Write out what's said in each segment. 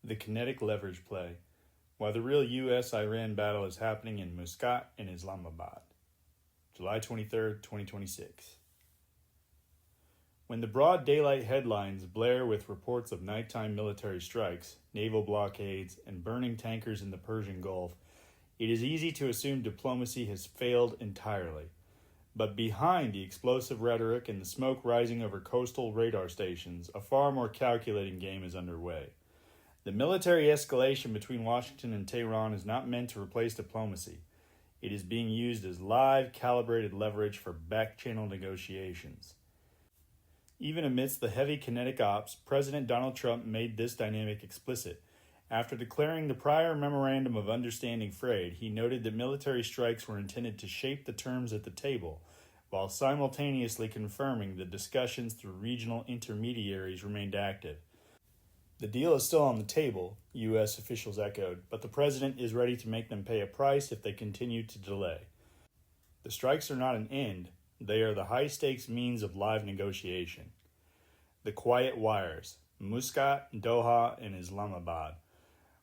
The Kinetic Leverage Play, Why the Real U.S.-Iran Battle is Happening in Muscat and Islamabad, July 23, 2026. When the broad daylight headlines blare with reports of nighttime military strikes, naval blockades, and burning tankers in the Persian Gulf, it is easy to assume diplomacy has failed entirely. But behind the explosive rhetoric and the smoke rising over coastal radar stations, a far more calculating game is underway. The military escalation between Washington and Tehran is not meant to replace diplomacy. It is being used as live, calibrated leverage for back-channel negotiations. Even amidst the heavy kinetic ops, President Donald Trump made this dynamic explicit. After declaring the prior Memorandum of Understanding frayed, he noted that military strikes were intended to shape the terms at the table, while simultaneously confirming that discussions through regional intermediaries remained active. The deal is still on the table, U.S. officials echoed, but the president is ready to make them pay a price if they continue to delay. The strikes are not an end, they are the high-stakes means of live negotiation. The quiet wires, Muscat, Doha, and Islamabad.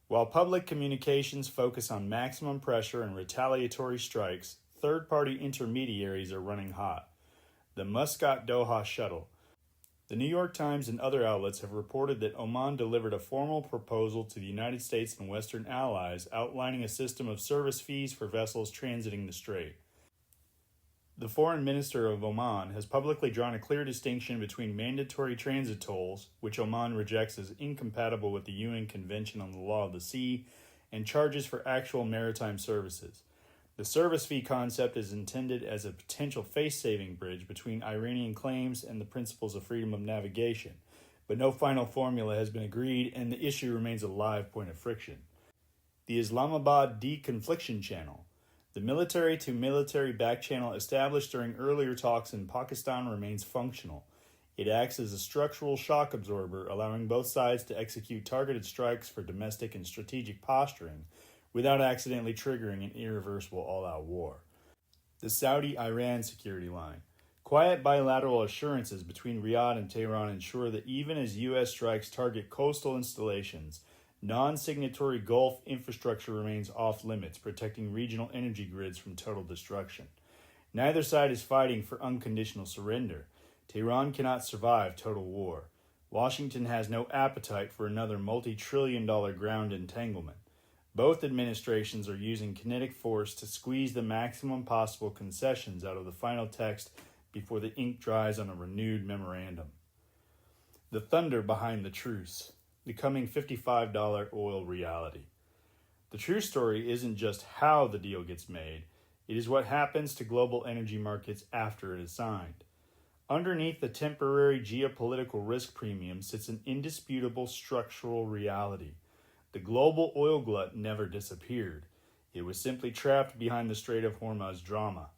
While public communications focus on maximum pressure and retaliatory strikes, third-party intermediaries are running hot. The Muscat-Doha shuttle. The New York Times and other outlets have reported that Oman delivered a formal proposal to the United States and Western allies outlining a system of service fees for vessels transiting the strait. The foreign minister of Oman has publicly drawn a clear distinction between mandatory transit tolls, which Oman rejects as incompatible with the UN Convention on the Law of the Sea, and charges for actual maritime services. The service fee concept is intended as a potential face-saving bridge between Iranian claims and the principles of freedom of navigation, but no final formula has been agreed and the issue remains a live point of friction. The Islamabad deconfliction channel. The military-to-military back channel established during earlier talks in Pakistan remains functional. It acts as a structural shock absorber, allowing both sides to execute targeted strikes for domestic and strategic posturing, without accidentally triggering an irreversible all-out war. The Saudi-Iran security line. Quiet bilateral assurances between Riyadh and Tehran ensure that even as U.S. strikes target coastal installations, non-signatory Gulf infrastructure remains off-limits, protecting regional energy grids from total destruction. Neither side is fighting for unconditional surrender. Tehran cannot survive total war. Washington has no appetite for another multi-trillion-dollar ground entanglement. Both administrations are using kinetic force to squeeze the maximum possible concessions out of the final text before the ink dries on a renewed memorandum. The thunder behind the truce. Becoming $55 oil reality. The true story isn't just how the deal gets made, it is what happens to global energy markets after it is signed. Underneath the temporary geopolitical risk premium sits an indisputable structural reality. The global oil glut never disappeared. It was simply trapped behind the Strait of Hormuz drama.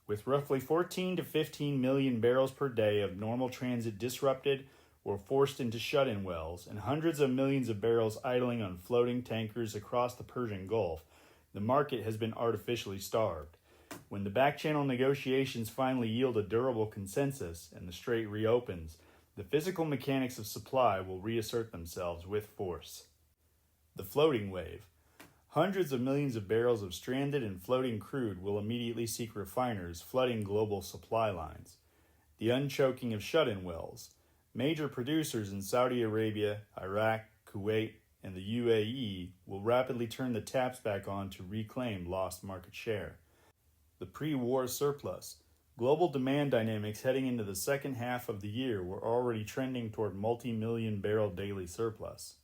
With roughly 14 to 15 million barrels per day of normal transit disrupted or forced into shut-in wells, and hundreds of millions of barrels idling on floating tankers across the Persian Gulf, the market has been artificially starved. When the back-channel negotiations finally yield a durable consensus and the strait reopens, the physical mechanics of supply will reassert themselves with force. The floating wave. Hundreds of millions of barrels of stranded and floating crude will immediately seek refiners, flooding global supply lines. The unchoking of shut-in wells. Major producers in Saudi Arabia, Iraq, Kuwait, and the UAE will rapidly turn the taps back on to reclaim lost market share. The pre-war surplus. Global demand dynamics heading into the second half of the year were already trending toward multi-million barrel daily surplus.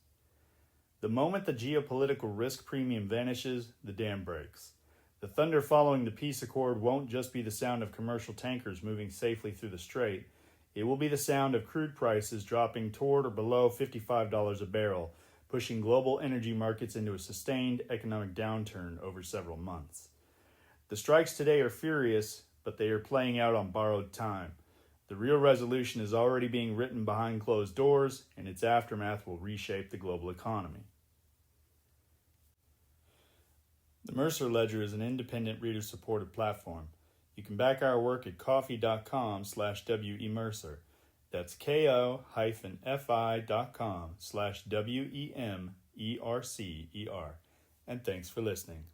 The moment the geopolitical risk premium vanishes, the dam breaks. The thunder following the peace accord won't just be the sound of commercial tankers moving safely through the strait. It will be the sound of crude prices dropping toward or below $55 a barrel, pushing global energy markets into a sustained economic downturn over several months. The strikes today are furious, but they are playing out on borrowed time. The real resolution is already being written behind closed doors, and its aftermath will reshape the global economy. The Mercer Ledger is an independent reader-supported platform. You can back our work at coffee.com/WEMercer. That's ko-fi.com/WEMERCER. And thanks for listening.